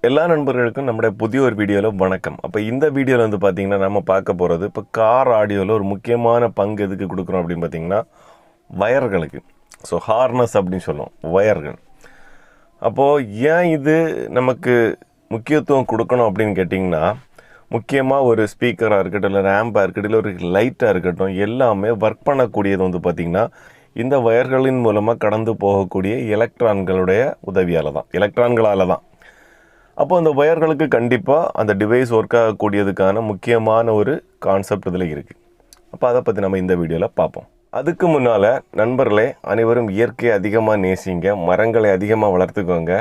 எல்லா நண்பர்களுக்கும் நம்முடைய புதிய ஒரு வீடியோவில் வணக்கம். அப்போ இந்த வீடியோவில் வந்து பார்த்திங்கன்னா நம்ம பார்க்க போகிறது இப்போ கார் ஆடியோவில் ஒரு முக்கியமான பங்கு எதுக்கு கொடுக்குறோம் அப்படின்னு பார்த்திங்கன்னா வயர்களுக்கு. ஸோ ஹார்னஸ் அப்படின்னு சொல்லுவோம், வயர்கள். அப்போது ஏன் இது நமக்கு முக்கியத்துவம் கொடுக்கணும் அப்படின்னு கேட்டிங்கன்னா, முக்கியமாக ஒரு ஸ்பீக்கராக இருக்கட்டும், இல்லை ரேம்பாக இருக்கட்டும், இல்லை ஒரு லைட்டாக இருக்கட்டும், எல்லாமே ஒர்க் பண்ணக்கூடியது வந்து பார்த்திங்கன்னா இந்த வயர்களின் மூலமாக கடந்து போகக்கூடிய எலக்ட்ரான்களுடைய உதவியால் தான், எலக்ட்ரான்களால் தான். அப்போ அந்த வயர்களுக்கு கண்டிப்பாக அந்த டிவைஸ் ஒர்க் ஆகக்கூடியதுக்கான முக்கியமான ஒரு கான்செப்ட் இதில் இருக்குது. அப்போ அதை பற்றி நம்ம இந்த வீடியோவில் பார்ப்போம். அதுக்கு முன்னால் நண்பர்களே, அனைவரும் இயற்கையை அதிகமாக நேசிங்க, மரங்களை அதிகமாக வளர்த்துக்கோங்க.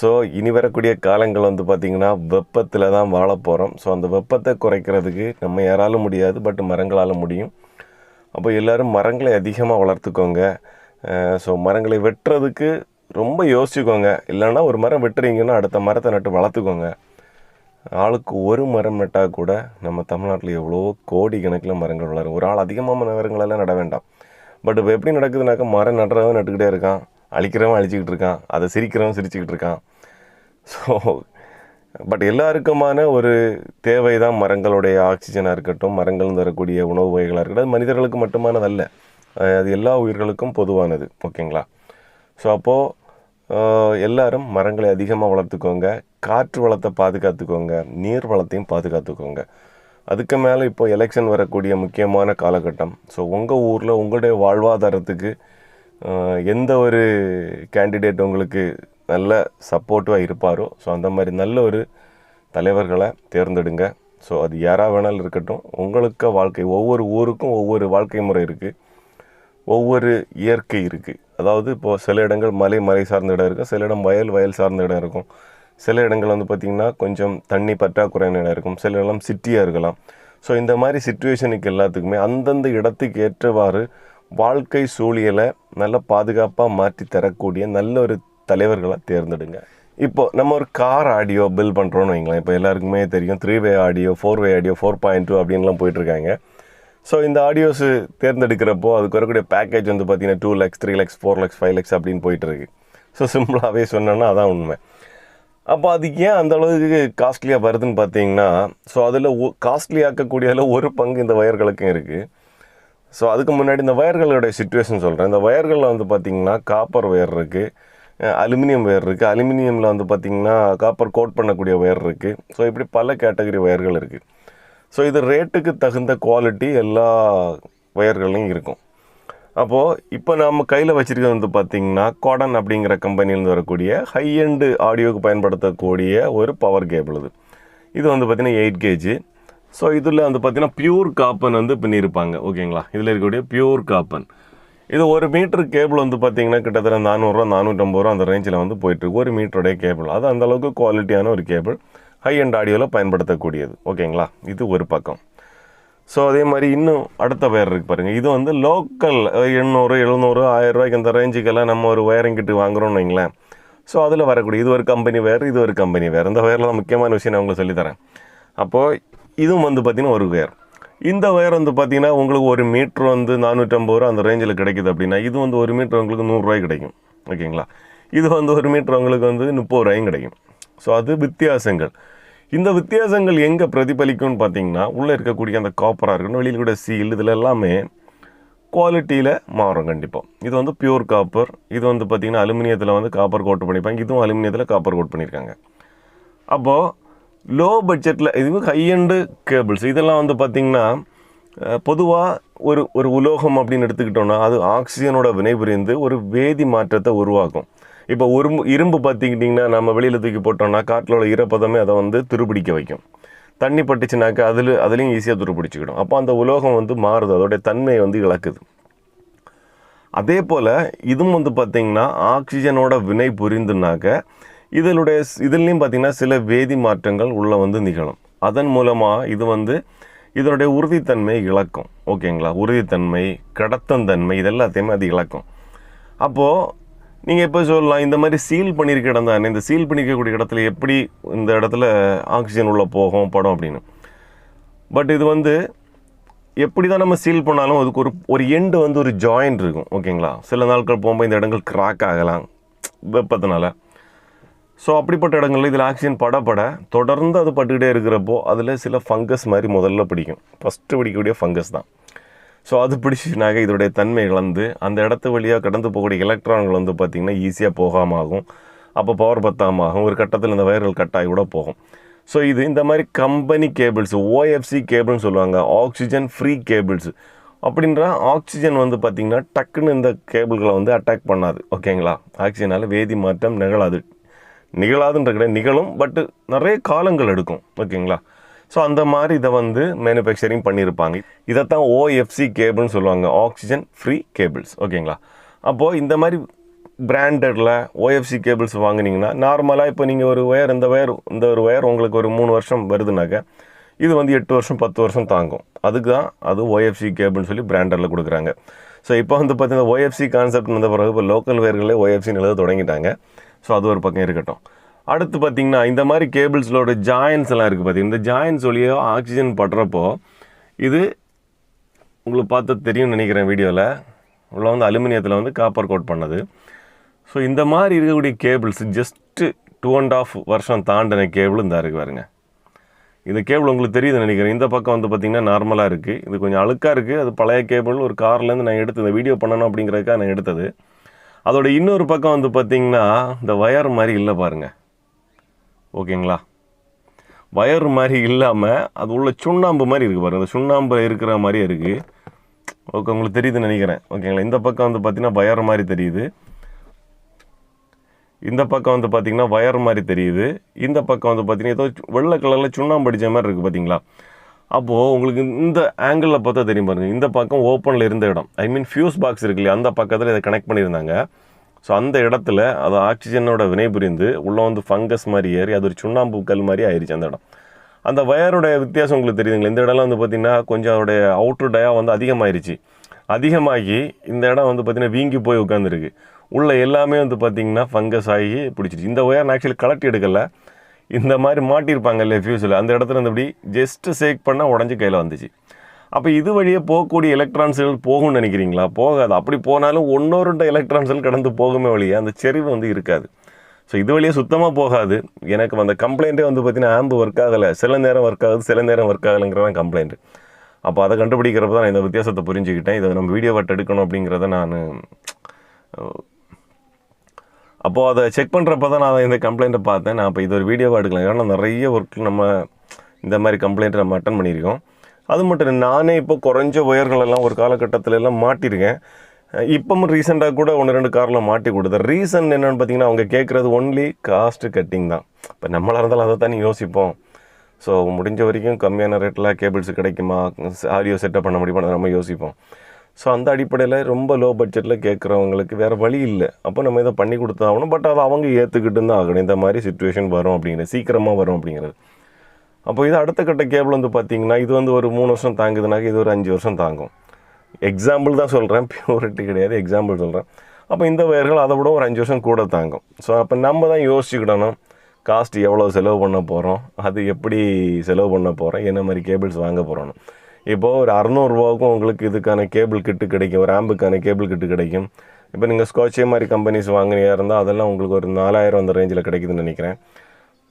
ஸோ இனி வரக்கூடிய காலங்கள் வந்து பார்த்திங்கன்னா வெப்பத்தில் தான் வாழ போகிறோம். ஸோ அந்த வெப்பத்தை குறைக்கிறதுக்கு நம்ம யாராலும் முடியாது, பட் மரங்களால் முடியும். அப்போ எல்லோரும் மரங்களை அதிகமாக வளர்த்துக்கோங்க. ஸோ மரங்களை வெட்டுறதுக்கு ரொம்ப யோசிச்சுக்கோங்க. இல்லைன்னா ஒரு மரம் வெட்டுறீங்கன்னா அடுத்த மரத்தை நட்டு வளர்த்துக்கோங்க. ஆளுக்கு ஒரு மரம் நட்டால் கூட நம்ம தமிழ்நாட்டில் எவ்வளோ கோடி கணக்கில் மரங்கள் வளரும். ஒரு ஆள் அதிகமான மரங்களெல்லாம் நட வேண்டாம். பட் இப்போ எப்படி நடக்குதுனாக்கா, மரம் நடுறவன் நட்டுக்கிட்டே இருக்கான், அழிக்கிறவன் அழிச்சிக்கிட்டு இருக்கான், அதை சிரிக்கிறவன் சிரிச்சுக்கிட்டு இருக்கான். ஸோ பட் எல்லாருக்குமான ஒரு தேவை தான் மரங்களுடைய ஆக்சிஜனாக இருக்கட்டும், மரங்கள் தரக்கூடிய உணவு வகைகளாக இருக்கட்டும். அது மனிதர்களுக்கு மட்டுமானதல்ல, அது எல்லா உயிர்களுக்கும் பொதுவானது. ஓகேங்களா? ஸோ அப்போது எல்லோரும் மரங்களை அதிகமாக வளர்த்துக்கோங்க, காற்று வளத்தை பாதுகாத்துக்கோங்க, நீர் வளத்தையும் பாதுகாத்துக்கோங்க. அதுக்கு மேலே இப்போ எலெக்ஷன் வரக்கூடிய முக்கியமான காலகட்டம். ஸோ உங்கள் ஊரில் உங்களுடைய வாழ்வாதாரத்துக்கு எந்த ஒரு கேண்டிடேட் உங்களுக்கு நல்ல சப்போர்ட்டிவாக இருப்பாரோ, ஸோ அந்த மாதிரி நல்ல ஒரு தலைவர்களை தேர்ந்தெடுங்க. ஸோ அது யாராக வேணாலும் இருக்கட்டும். உங்களுக்கு வாழ்க்கை, ஒவ்வொரு ஊருக்கும் ஒவ்வொரு வாழ்க்கை முறை இருக்குது, ஒவ்வொரு இயற்கை இருக்குது. அதாவது இப்போது சில இடங்கள் மலை சார்ந்த இடம் இருக்கும், சில இடம் வயல் சார்ந்த இடம் இருக்கும், சில இடங்கள் வந்து பார்த்திங்கன்னா கொஞ்சம் தண்ணி பற்றாக்குறையான இடம் இருக்கும், சில இடம் சிட்டியாக இருக்கலாம். ஸோ இந்த மாதிரி சிச்சுவேஷனுக்கு எல்லாத்துக்குமே அந்தந்த இடத்துக்கு ஏற்றவாறு வாழ்க்கை சூழலை நல்ல பாதுகாப்பாக மாற்றி தரக்கூடிய நல்ல ஒரு தலைவர்களை தேர்ந்தெடுங்க. இப்போது நம்ம ஒரு கார் ஆடியோ பில் பண்ணுறோன்னு வைங்களேன். இப்போ எல்லாருக்குமே தெரியும் 3-வே ஆடியோ, 4-வே ஆடியோ, 4.2 அப்படின்லாம் போயிட்டுருக்காங்க. ஸோ இந்த ஆடியோஸு தேர்ந்தெடுக்கிறப்போ அதுக்கு வரக்கூடிய பேக்கேஜ் வந்து பார்த்திங்கன்னா 2 lakhs, 3 lakhs, 4 lakhs, 5 lakhs அப்படின்னு போயிட்டுருக்கு. ஸோ சிம்பிளாகவே சொன்னோன்னா அதான் உண்மை. அப்போ அது ஏன் அந்த அளவுக்கு காஸ்ட்லியாக வருதுன்னு பார்த்தீங்கன்னா, ஸோ அதில் காஸ்ட்லி ஆக்கக்கூடியதில் ஒரு பங்கு இந்த வயர்களுக்கும் இருக்குது. ஸோ அதுக்கு முன்னாடி இந்த வயர்களுடைய சிச்சுவேஷன் சொல்கிறேன். இந்த வயர்களில் வந்து பார்த்திங்கன்னா காப்பர் வயர் இருக்குது, அலுமினியம் வயர் இருக்குது, அலுமினியமில் வந்து பார்த்திங்கன்னா காப்பர் கோட் பண்ணக்கூடிய வயர் இருக்குது. ஸோ இப்படி பல கேட்டகரி வயர்கள் இருக்குது. ஸோ இது ரேட்டுக்கு தகுந்த குவாலிட்டி எல்லா வயர்களையும் இருக்கும். அப்போது இப்போ நம்ம கையில் வச்சுருக்கிறது வந்து பார்த்திங்கன்னா கோடன் அப்படிங்கிற கம்பெனிலேருந்து வரக்கூடிய ஹை எண்டு ஆடியோவுக்கு பயன்படுத்தக்கூடிய ஒரு பவர் கேபிள். இது வந்து பார்த்திங்கன்னா 8 kg. ஸோ இதில் வந்து பார்த்திங்கன்னா பியூர் காப்பன் வந்து பண்ணியிருப்பாங்க. ஓகேங்களா? இதில் இருக்கக்கூடிய பியூர் காப்பன். இது 1 மீட்டர் கேபிள் வந்து பார்த்திங்கன்னா கிட்டத்தட்ட 400 ரூபா 450 ரூபா அந்த ரேஞ்சில் வந்து போயிட்டுருக்கு 1 மீட்டருடைய கேபிள். அது அந்தளவுக்கு குவாலிட்டியான ஒரு கேபிள், ஹை எண்ட் ஆடியோவில் பயன்படுத்தக்கூடியது. ஓகேங்களா? இது ஒரு பக்கம். ஸோ அதே மாதிரி இன்னும் அடுத்த வயர் இருக்குது பாருங்கள். இது வந்து லோக்கல் 800, 700, 1000 ரூபாய்க்கு அந்த ரேஞ்சுக்கெல்லாம் நம்ம ஒரு வயரிங் கிட்டு வாங்குகிறோன்னு வைங்களேன். ஸோ அதில் வரக்கூடிய இது ஒரு கம்பெனி வயர், இது ஒரு கம்பெனி வயர். இந்த வயரில் தான் முக்கியமான விஷயம் நான் உங்களுக்கு சொல்லித்தரேன். அப்போது இதுவும் வந்து பார்த்திங்கன்னா ஒரு வயர். இந்த வயர் வந்து பார்த்திங்கன்னா உங்களுக்கு 1 மீட்ரு வந்து 450 ரூபா அந்த ரேஞ்சில் கிடைக்குது அப்படின்னா, இது வந்து 1 மீட்ரு உங்களுக்கு 100 ரூபாய்க்கு கிடைக்கும். ஓகேங்களா? இது வந்து 1 மீட்ரு உங்களுக்கு வந்து 30 ரூபாயும் கிடைக்கும். ஸோ அது வித்தியாசங்கள். இந்த வித்தியாசங்கள் எங்கே பிரதிபலிக்கும்னு பார்த்தீங்கன்னா, உள்ளே இருக்கக்கூடிய அந்த காப்பராக இருக்கணும், வெளியில் கூட சீல், இதில் எல்லாமே குவாலிட்டியில் மாறும் கண்டிப்பாக. இது வந்து பியூர் காப்பர். இது வந்து பார்த்திங்கன்னா அலுமினியத்தில் வந்து காப்பர் கோட் பண்ணியிருப்பாங்க, இதுவும் அலுமினியத்தில் காப்பர் கோட் பண்ணியிருக்காங்க. அப்போது லோ பட்ஜெட்டில் இது ஹை எண்டு கேபிள்ஸ் இதெல்லாம் வந்து பார்த்திங்கன்னா பொதுவாக ஒரு உலோகம் அப்படின்னு எடுத்துக்கிட்டோன்னா அது ஆக்சிஜனோட வினைபுரிந்து ஒரு வேதி மாற்றத்தை உருவாக்கும். இப்போ இரும்பு பார்த்திக்கிட்டிங்கன்னா நம்ம வெளியில் தூக்கி போட்டோம்னா காற்றில் உள்ள ஈரப்பதமே அதை வந்து துருப்பிடிக்க வைக்கும். தண்ணி பட்டுச்சுனாக்கா அதுலேயும் ஈஸியாக துருப்பிடிச்சிக்கிடும். அப்போ அந்த உலோகம் வந்து மாறுது, அதோடைய தன்மையை வந்து இழக்குது. அதே போல் இதுவும் வந்து பார்த்திங்கன்னா ஆக்சிஜனோட வினை புரிந்துனாக்க இதுலேயும் பார்த்திங்கன்னா சில வேதி மாற்றங்கள் உள்ளே வந்து நிகழும். அதன் மூலமாக இது வந்து இதனுடைய உறுதித்தன்மை இழக்கும். ஓகேங்களா? உறுதித்தன்மை, கடத்தந்தன்மை இதெல்லாத்தையுமே அது இழக்கும். அப்போது நீங்கள் எப்போ சொல்லலாம், இந்த மாதிரி சீல் பண்ணியிருக்க இடம் தானே, இந்த சீல் பண்ணியிருக்கக்கூடிய இடத்துல எப்படி இந்த இடத்துல ஆக்சிஜன் உள்ளே போகும் படம் அப்படின்னு. பட் இது வந்து எப்படி தான் நம்ம சீல் பண்ணாலும் அதுக்கு ஒரு எண்டு வந்து ஒரு ஜாயிண்ட் இருக்கும். ஓகேங்களா? சில நாட்கள் போகும்போது இந்த இடங்கள் கிராக் ஆகலாம் வெப்பத்தினால. ஸோ அப்படிப்பட்ட இடங்களில் இதில் ஆக்சிஜன் பட தொடர்ந்து அது பட்டுக்கிட்டே இருக்கிறப்போ அதில் சில ஃபங்கஸ் மாதிரி முதல்ல பிடிக்கும். ஃபஸ்ட்டு பிடிக்கக்கூடிய ஃபங்கஸ் தான். ஸோ அது பிடிச்சினாக்க இதோடைய தன்மை இழந்து அந்த இடத்து வழியாக கடந்து போகக்கூடிய எலக்ட்ரான்கள் வந்து பார்த்திங்கன்னா ஈஸியாக போகாமல் ஆகும். அப்போ பவர் பத்தாமல் ஆகும். ஒரு கட்டத்தில் இந்த வயர்கள் கட்டாகி கூட போகும். ஸோ இது இந்த மாதிரி கம்பெனி கேபிள்ஸ் ஓஎஃப்சி கேபிள்னு சொல்லுவாங்க, ஆக்சிஜன் ஃப்ரீ கேபிள்ஸ். அப்படின்ற ஆக்சிஜன் வந்து பார்த்திங்கன்னா டக்குன்னு இந்த கேபிள்களை வந்து அட்டாக் பண்ணாது. ஓகேங்களா, ஆக்சிஜனால் வேதி மாற்றம் நிகழாதுன்ற கிடையாது, நிகழும், பட்டு நிறைய காலங்கள் எடுக்கும். ஓகேங்களா, ஸோ அந்த மாதிரி இதை வந்து மேனுஃபேக்சரிங் பண்ணியிருப்பாங்க. இதைத்தான் ஓஎஃப்சி கேபிள்னு சொல்லுவாங்க, ஆக்சிஜன் ஃப்ரீ கேபிள்ஸ். ஓகேங்களா, அப்போது இந்த மாதிரி பிராண்டடில் ஓஎஃப்சி கேபிள்ஸ் வாங்கினீங்கன்னா நார்மலாக இப்போ நீங்கள் ஒரு ஒயர் இந்த ஒரு ஒயர் உங்களுக்கு ஒரு 3 வருஷம் வருதுனாக்க இது வந்து 8 வருஷம் 10 வருஷம் தாங்கும். அதுக்கு தான் அது ஓஎஃப்சி கேபிள்னு சொல்லி பிராண்டடில் கொடுக்குறாங்க. ஸோ இப்போ வந்து பார்த்தீங்கன்னா ஓஎஃப்சி கான்செப்ட் வந்த பிறகு இப்போ லோக்கல் ஒயர்களே ஓஎஃப்சின்னு எழுத தொடங்கிட்டாங்க. ஸோ அது ஒரு பக்கம் இருக்கட்டும். அடுத்து பார்த்திங்கன்னா இந்த மாதிரி கேபிள்ஸோட ஜாயின்ஸ் எல்லாம் இருக்குது. பார்த்திங்கன்னா இந்த ஜாயின்ஸ் வழியாக ஆக்சிஜன் படுறப்போ இது உங்களுக்கு பார்த்து தெரியும்னு நினைக்கிறேன் வீடியோவில். உள்ள வந்து அலுமினியத்தில் வந்து காப்பர் கோட் பண்ணது. ஸோ இந்த மாதிரி இருக்கக்கூடிய கேபிள்ஸ் ஜஸ்ட்டு 2.5 வருஷம் தாண்டின கேபிள் இந்த இருக்குது பாருங்க. இந்த கேபிள் உங்களுக்கு தெரியுதுன்னு நினைக்கிறேன். இந்த பக்கம் வந்து பார்த்திங்கன்னா நார்மலாக இருக்குது, இது கொஞ்சம் அழுக்காக இருக்குது. அது பழைய கேபிள், ஒரு கார்லேருந்து நான் எடுத்து இந்த வீடியோ பண்ணணும் அப்படிங்கிறதுக்காக நான் எடுத்தது. அதோட இன்னொரு பக்கம் வந்து பார்த்திங்கன்னா இந்த ஒயர் மாதிரி இல்லை பாருங்கள். ஓகேங்களா, ஒயர் மாதிரி இல்லாமல் அது உள்ள சுண்ணாம்பு மாதிரி இருக்குது பாருங்கள். இந்த சுண்ணாம்பு இருக்கிற மாதிரியே இருக்குது. ஓகே, உங்களுக்கு தெரியுதுன்னு நினைக்கிறேன். ஓகேங்களா, இந்த பக்கம் வந்து பார்த்திங்கன்னா ஒயர் மாதிரி தெரியுது, இந்த பக்கம் வந்து பார்த்திங்கன்னா ஒயர் மாதிரி தெரியுது, இந்த பக்கம் வந்து பார்த்திங்கன்னா ஏதோ வெள்ளை கலரில் சுண்ணாம்பு அடித்த மாதிரி இருக்குது பார்த்திங்களா. அப்போது உங்களுக்கு இந்த ஆங்கிளில் பார்த்தா தெரியும் பாருங்கள். இந்த பக்கம் ஓப்பனில் இருந்த இடம், ஐ மீன் ஃபியூஸ் பாக்ஸ் இருக்கு இல்லையா, அந்த பக்கத்தில் இதை கனெக்ட் பண்ணியிருந்தாங்க. ஸோ அந்த இடத்துல அது ஆக்சிஜனோட வினை புரிந்து உள்ளே வந்து ஃபங்கஸ் மாதிரி ஏறி அது ஒரு சுண்ணாம்பு கல் மாதிரி ஆயிடுச்சு அந்த இடம். அந்த வயரோட வித்தியாசம் உங்களுக்கு தெரியுதுங்களா. இந்த இடம்லாம் வந்து பார்த்திங்கன்னா கொஞ்சம் அதோடைய அவுட்ரு டயா வந்து அதிகமாகி இந்த இடம் வந்து பார்த்திங்கன்னா வீங்கி போய் உட்காந்துருக்கு. உள்ள எல்லாமே வந்து பார்த்திங்கன்னா ஃபங்கஸ் ஆகி பிடிச்சிருச்சு. இந்த ஒயர் நான் ஆக்சுவலி கலட்டி எடுக்கலை, இந்த மாதிரி மாட்டியிருப்பாங்க இல்லையா ஃபியூஸில், அந்த இடத்துல இருந்தபடி ஜஸ்ட்டு ஷேக் பண்ணால் உடஞ்சி கையில் வந்துச்சு. அப்போ இது வழியே போகக்கூடிய எலக்ட்ரான்ஸ்கள் போகும்னு நினைக்கிறீங்களா? போகாது. அப்படி போனாலும் 1-2 எலக்ட்ரான்ஸ்கள் கடந்து போகுமே வழியே அந்த செறிவு வந்து இருக்காது. ஸோ இது வழியே சுத்தமாக போகாது. எனக்கு அந்த கம்ப்ளைண்ட்டே வந்து பார்த்திங்கன்னா ஆம்பு ஒர்க் ஆகலை, சில நேரம் ஒர்க் ஆகுது, சில நேரம் ஒர்க் ஆகலைங்கிறதான் கம்ப்ளைண்ட். அப்போ அதை கண்டுபிடிக்கிறப்ப தான் நான் இந்த வித்தியாசத்தை புரிஞ்சுக்கிட்டேன். இதை நம்ம வீடியோ வட்டு எடுக்கணும் அப்படிங்கிறத நான் அப்போது அதை செக் பண்ணுறப்ப தான் நான் இந்த கம்ப்ளைண்ட்டை பார்த்தேன். நான் இப்போ இது ஒரு வீடியோவாக எடுக்கலாம், ஏன்னா நிறைய ஒர்க் நம்ம இந்த மாதிரி கம்ப்ளைண்ட்டை நம்ம அட்டன் பண்ணியிருக்கோம். அது மட்டும் இல்லை, நானே இப்போ குறைஞ்ச ஒயர்களெல்லாம் ஒரு காலகட்டத்தில் எல்லாம் மாட்டியிருக்கேன். இப்போவும் ரீசெண்டாக கூட 1-2 காரில் மாட்டி கொடுத்தேன். ரீசன் என்னென்னு பார்த்தீங்கன்னா அவங்க கேட்குறது ஒன்லி காஸ்ட்டு கட்டிங் தான். இப்போ நம்மளாக இருந்தாலும் அதை தானே யோசிப்போம். ஸோ முடிஞ்ச வரைக்கும் கம்மியான ரேட்டில் கேபிள்ஸ் கிடைக்குமா, ஆடியோ செட்டப் பண்ண முடியுமா நம்ம யோசிப்போம். ஸோ அந்த அடிப்படையில் ரொம்ப லோ பட்ஜெட்டில் கேட்குறவங்களுக்கு வேறு வழி இல்லை. அப்போ நம்ம இதை பண்ணி கொடுத்தாகணும். பட் அதை அவங்க ஏற்றுக்கிட்டு தான் ஆகணும். இந்த மாதிரி சிச்சுவேஷன் வரும் அப்படிங்கிறது, சீக்கிரமாக வரும் அப்படிங்கிறது. அப்போ இது அடுத்த கட்ட கேபிள் வந்து பார்த்திங்கன்னா இது வந்து ஒரு 3 வருஷம் தாங்குதுனாக்க இது ஒரு 5 வருஷம் தாங்கும். எக்ஸாம்பிள் தான் சொல்கிறேன், பியூரிட்டி கிடையாது, எக்ஸாம்பிள் சொல்கிறேன். அப்போ இந்த வயர்கள் அதை விட ஒரு 5 வருஷம் கூட தாங்கும். ஸோ அப்போ நம்ம தான் யோசிச்சுக்கிடணும், காஸ்ட் எவ்வளோ செலவு பண்ண போகிறோம், அது எப்படி செலவு பண்ண போகிறோம், என்ன மாதிரி கேபிள்ஸ் வாங்க போகிறோன்னு. இப்போது ஒரு 600 ரூபாவுக்கும் உங்களுக்கு இதுக்கான கேபிள் கிட்டு கிடைக்கும், ஒரு ஆம்புக்கான கேபிள் கிட்டு கிடைக்கும். இப்போ நீங்கள் ஸ்காட்சே மாதிரி கம்பெனிஸ் வாங்கினியாக இருந்தால் அதெல்லாம் உங்களுக்கு ஒரு 4000 அந்த ரேஞ்சில் கிடைக்குதுன்னு நினைக்கிறேன்.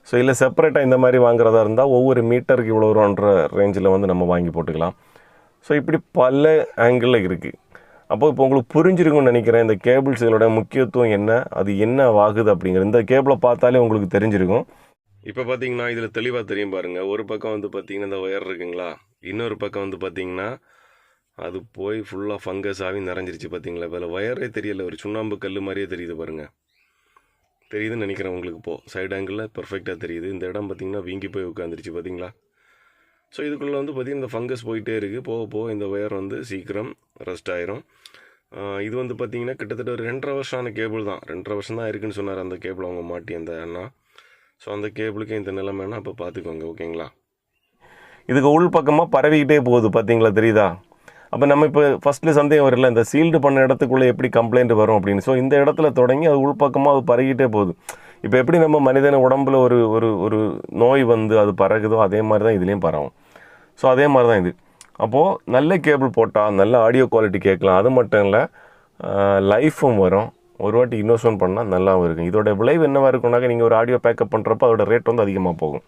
ஸோ இல்லை செப்பரேட்டாக இந்த மாதிரி வாங்குறதா இருந்தால் ஒவ்வொரு மீட்டருக்கு இவ்வளோ ரூபான்ற ரேஞ்சில் வந்து நம்ம வாங்கி போட்டுக்கலாம். ஸோ இப்படி பல ஆங்கிளில் இருக்குது. அப்போது இப்போ உங்களுக்கு புரிஞ்சிருக்கும்னு நினைக்கிறேன் இந்த கேபிள்ஸுகளோட முக்கியத்துவம் என்ன, அது என்ன ஆகுது அப்படிங்கிறது. இந்த கேபிளை பார்த்தாலே உங்களுக்கு தெரிஞ்சிருக்கும். இப்போ பார்த்தீங்கன்னா இதில் தெளிவாக தெரியும் பாருங்கள். ஒரு பக்கம் வந்து பார்த்திங்கன்னா இந்த ஒயர் இருக்குங்களா, இன்னொரு பக்கம் வந்து பார்த்திங்கன்னா அது போய் ஃபுல்லாக ஃபங்கஸ் ஆகி நிறைஞ்சிருச்சு. பார்த்தீங்களா, இப்போ ஒயரே தெரியல, ஒரு சுண்ணாம்பு கல் மாதிரியே தெரியுது பாருங்கள். தெரியுதுன்னு நினைக்கிறேன் உங்களுக்கு. இப்போது சைடு ஆங்கிளில் பர்ஃபெக்டாக தெரியுது. இந்த இடம் பார்த்திங்கன்னா வீங்கி போய் உட்காந்துருச்சு பார்த்தீங்களா. ஸோ இதுக்குள்ளே வந்து பார்த்திங்கன்னா இந்த ஃபங்கஸ் போயிட்டே இருக்குது. போக இந்த ஒயர் வந்து சீக்கிரம் ரஸ்ட் ஆயிரும். இது வந்து பார்த்திங்கன்னா கிட்டத்தட்ட ஒரு 2.5 வருஷமான கேபிள் தான். 2.5 வருஷம் தான் இருக்குதுன்னு சொன்னார் அந்த கேபிள் அவங்க மாட்டி அந்த அண்ணா. ஸோ அந்த கேபிளுக்கு இந்த நிலைமைன்னா அப்போ பார்த்துக்கோங்க. ஓகேங்களா, இதுக்கு உள் பக்கமாக பரவிக்கிட்டே போகுது பார்த்தீங்களா, தெரியுதா. அப்போ நம்ம இப்போ ஃபஸ்ட்டில் சந்தேகம் வரல, இந்த சீல்டு பண்ண இடத்துக்குள்ளே எப்படி கம்ப்ளைண்ட் வரும் அப்படின்னு. ஸோ இந்த இடத்துல தொடங்கி அது உள்பக்கமாக அது பரவிக்கிட்டே போகுது. இப்போ எப்படி நம்ம மனிதன உடம்புல ஒரு ஒரு ஒரு நோய் வந்து அது பறகுதோ அதே மாதிரி தான் இதுலேயும் பரவும். ஸோ அதே மாதிரி தான் இது. அப்போது நல்ல கேபிள் போட்டால் நல்ல ஆடியோ குவாலிட்டி கேட்கலாம். அது மட்டும் இல்லை, லைஃபும் வரும். ஒரு வாட்டி இன்வெஸ்ட்மெண்ட் பண்ணால் நல்லாவும் இருக்கும். இதோட விளைவு என்னவாக இருக்கும்னாக்க நீங்கள் ஒரு ஆடியோ பேக்கப் பண்ணுறப்ப அதோட ரேட் வந்து அதிகமாக போகும்.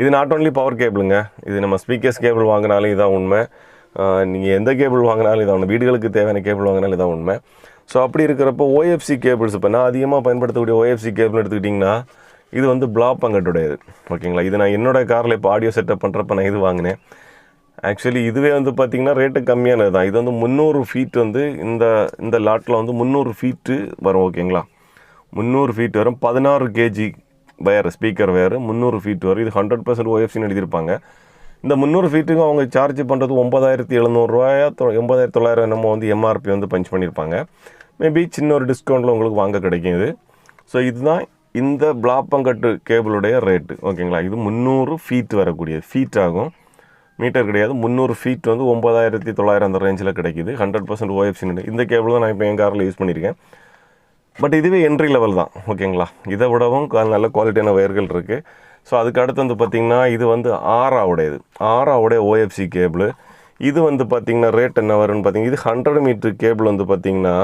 இது நாட் ஓன்லி பவர் கேபிளுங்க, இது நம்ம ஸ்பீக்கர்ஸ் கேபிள் வாங்கினாலும் இதான் உண்மை, நீங்கள் எந்த கேபிள் வாங்கினாலும் இதான் உண்மை, வீடுகளுக்கு தேவையான கேபிள் வாங்கினாலும் இதான் உண்மை. ஸோ அப்படி இருக்கிறப்போ ஓஎஃப்சி கேபிள்ஸ் இப்போ நான் அதிகமாக பயன்படுத்தக்கூடிய ஓஎஃப்சி கேபிள் எடுத்துக்கிட்டிங்கன்னா இது வந்து பிளாப்பங்கட்டுடையது. ஓகேங்களா, இது நான் என்னோடய காரில் இப்போ ஆடியோ செட்டப் பண்ணுறப்ப நான் இது வாங்கினேன். ஆக்சுவலி இதுவே வந்து பார்த்திங்கன்னா ரேட்டு கம்மியானது தான். இது வந்து 300 ஃபீட் வந்து இந்த லாட்டில் வந்து 300 ஃபீட்டு வரும். ஓகேங்களா, 300 ஃபீட் வரும். 16 gauge wire, speaker wire 300 feet வரும். இது 100% ஓஎஃப்சின்னு எழுதியிருப்பாங்க. இந்த 300 ஃபீட்டுக்கும் அவங்க சார்ஜ் பண்ணுறது 9700 9900 என்னமோ வந்து எம்ஆர்பி வந்து பஞ்ச் பண்ணியிருப்பாங்க. மேபி சின்ன ஒரு டிஸ்கவுண்ட்டில் உங்களுக்கு வாங்க கிடைக்கும் இது. ஸோ இதுதான் இந்த பிளாப்பங்கட்டு கேபிளுடைய ரேட்டு. ஓகேங்களா, இது 300 ஃபீட் வரக்கூடியது, ஃபீட் ஆகும், மீட்டர் கிடையாது. 300 ஃபீட் வந்து 9900 அந்த ரேஞ்சில் கிடைக்கிது. 100% ஓஎஃப்சின்னு இந்த கேபிள் தான் நான் இப்போ என் காரில் யூஸ் பண்ணியிருக்கேன். பட் இதுவே என்ட்ரி லெவல் தான். ஓகேங்களா, இதை விடவும் நல்ல குவாலிட்டியான வயர்கள் இருக்குது. ஸோ அதுக்கு அடுத்து வந்து பார்த்திங்கன்னா இது வந்து ஆராவுடைய ஓஎஃப்சி கேபிள். இது வந்து பார்த்திங்கன்னா ரேட் என்ன வரும்னு பார்த்திங்கன்னா இது 100 மீட்ரு கேபிள் வந்து பார்த்திங்கன்னா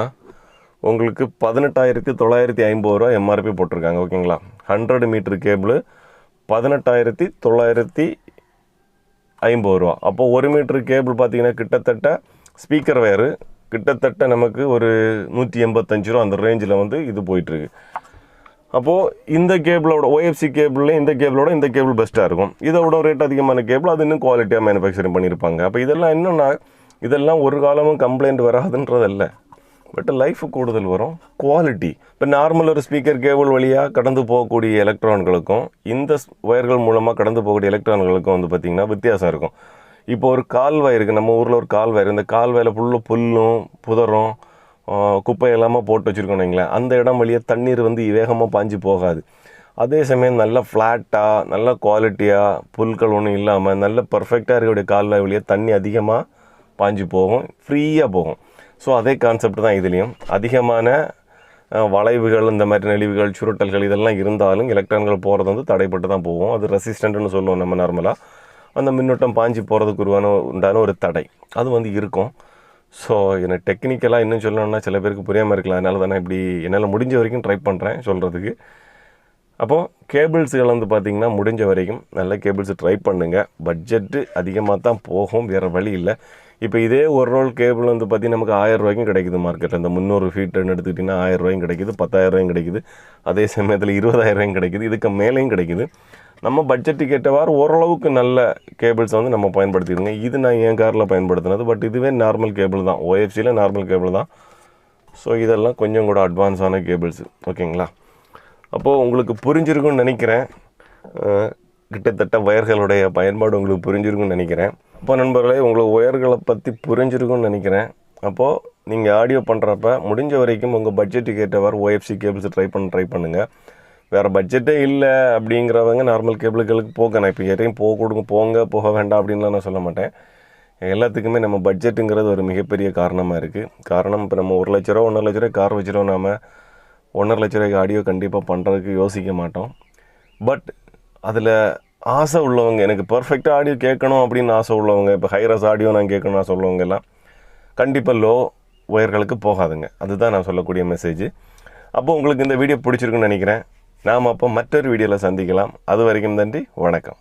உங்களுக்கு 18,950 ரூபா எம்ஆர்பி போட்டிருக்காங்க. ஓகேங்களா, 100 மீட்ரு கேபிள் 18,950 ரூபா. அப்போது 1 மீட்ரு கேபிள் பார்த்திங்கன்னா கிட்டத்தட்ட ஸ்பீக்கர் வயரு கிட்டத்தட்ட நமக்கு ஒரு 185 ரூபா அந்த ரேஞ்சில் வந்து இது போயிட்டுருக்கு. அப்போது இந்த கேபிளோட ஓஎஃப்சி கேபிளில் இந்த கேபிள் பெஸ்ட்டாக இருக்கும். இதோட ரேட் அதிகமான கேபிள் அது இன்னும் குவாலிட்டியாக மேனுஃபேக்சரிங் பண்ணியிருப்பாங்க. அப்போ இதெல்லாம் என்னென்னா இதெல்லாம் ஒரு காலமும் கம்ப்ளைண்ட் வராதுன்றதல்ல, பட் லைஃபு கூடுதல் வரும், குவாலிட்டி. இப்போ நார்மல் ஒரு ஸ்பீக்கர் கேபிள் வழியாக கடந்து போகக்கூடிய எலக்ட்ரான்களுக்கும் இந்த ஒயர்கள் மூலமாக கடந்து போகக்கூடிய எலக்ட்ரான்களுக்கும் வந்து பார்த்திங்கன்னா வித்தியாசம் இருக்கும். இப்போ ஒரு கால்வாய் இருக்குது, நம்ம ஊரில் ஒரு கால்வாய் இருக்குது. இந்த கால்வாயில் ஃபுல்லாக புல்லும் புதரும் குப்பை எல்லாமல் போட்டு வச்சுருக்கோம் வைங்களேன். அந்த இடம் வழியாக தண்ணீர் வந்து வேகமாக பாஞ்சு போகாது. அதே சமயம் நல்ல ஃப்ளாட்டாக நல்ல குவாலிட்டியாக புல்கள் ஒன்றும் இல்லாமல் நல்ல பர்ஃபெக்டாக இருக்கக்கூடிய கால்வாய் வழியாக தண்ணி அதிகமாக பாஞ்சு போகும், ஃப்ரீயாக போகும். ஸோ அதே கான்செப்ட் தான் இதுலேயும். அதிகமான வளைவுகள், இந்த மாதிரி நெளிவுகள், சுருட்டல்கள் இதெல்லாம் இருந்தாலும் எலக்ட்ரான்கள் போகிறது வந்து தடைப்பட்டு தான் போகும். அது ரெசிஸ்டண்ட்னு சொல்லுவோம் நம்ம நார்மலாக. அந்த மின்னோட்டம் பாஞ்சு போகிறதுக்கு உண்டான ஒரு தடை அது வந்து இருக்கும். ஸோ எனக்கு டெக்னிக்கலாக இன்னும் சொல்லணும்னா சில பேருக்கு புரியாமல் இருக்கலாம். அதனால தான் நான் இப்படி என்னால் முடிஞ்ச வரைக்கும் ட்ரை பண்ணுறேன் சொல்கிறதுக்கு. அப்போது கேபிள்ஸுகள் வந்து பார்த்திங்கன்னா முடிஞ்ச வரைக்கும் நல்ல கேபிள்ஸு ட்ரை பண்ணுங்கள். பட்ஜெட்டு அதிகமாக தான் போகும், வேறு வழி இல்லை. இப்போ இதே ஒரு ரோல் கேபிள் வந்து பார்த்திங்கன்னா நமக்கு 1000 ரூபாய்க்கும் கிடைக்குது மார்க்கெட்டில். இந்த 300 ஃபீட்டுன்னு எடுத்துக்கிட்டிங்கன்னா 1000 ரூபாயும் கிடைக்குது, 10,000 ரூபாயும் கிடைக்குது, அதே சமயத்தில் 20,000 ரூபாயும் கிடைக்குது, இதுக்கு மேலேயும் கிடைக்குது. நம்ம பட்ஜெட்டுக்கு ஏற்றவாறு ஓரளவுக்கு நல்ல கேபிள்ஸ் வந்து நம்ம பயன்படுத்திடுங்க. இது நான் என் காரில் பயன்படுத்தினது. பட் இதுவே நார்மல் கேபிள் தான், ஓஎஃப்சியில் நார்மல் கேபிள் தான். ஸோ இதெல்லாம் கொஞ்சம் கூட அட்வான்ஸான கேபிள்ஸு. ஓகேங்களா, அப்போது உங்களுக்கு புரிஞ்சிருக்குன்னு நினைக்கிறேன். கிட்டத்தட்ட ஒயர்களுடைய பயன்பாடு உங்களுக்கு புரிஞ்சிருக்குன்னு நினைக்கிறேன். அப்போ நண்பர்களே, உங்களுக்கு ஒயர்களை பற்றி புரிஞ்சிருக்குன்னு நினைக்கிறேன். அப்போது நீங்கள் ஆடியோ பண்ணுறப்ப முடிஞ்ச வரைக்கும் உங்கள் பட்ஜெட்டுக்கு ஏற்றவாறு ஓஎஃப்சி கேபிள்ஸ் ட்ரை பண்ணுங்கள். வேறு பட்ஜெட்டே இல்லை அப்படிங்கிறவங்க நார்மல் கேபிள்களுக்கு போக, நான் இப்போ யாரையும் போக வேண்டாம் அப்படின்லாம் நான் சொல்ல மாட்டேன். எல்லாத்துக்குமே நம்ம பட்ஜெட்டுங்கிறது ஒரு மிகப்பெரிய காரணமாக இருக்குது. காரணம் இப்போ நம்ம 1 லட்ச ரூபா 1.5 லட்ச ரூபாய் கார் வச்சுருவோம், நாம் 1.5 லட்ச ரூபாய்க்கு ஆடியோ கண்டிப்பாக பண்ணுறதுக்கு யோசிக்க மாட்டோம். பட் அதில் ஆசை உள்ளவங்க, எனக்கு பர்ஃபெக்டாக ஆடியோ கேட்கணும் அப்படின்னு ஆசை உள்ளவங்க, இப்போ ஹைரஸ் ஆடியோ நான் கேட்கணும்னு ஆசை உள்ளவங்க எல்லாம் கண்டிப்பாக லோ ஒயர்களுக்கு போகாதுங்க. அதுதான் நான் சொல்லக்கூடிய மெசேஜ். அப்போது உங்களுக்கு இந்த வீடியோ பிடிச்சிருக்குன்னு நினைக்கிறேன். நாம் அப்போ மற்றொரு வீடியோவில் சந்திக்கலாம். அது வரைக்கும் நன்றி, வணக்கம்.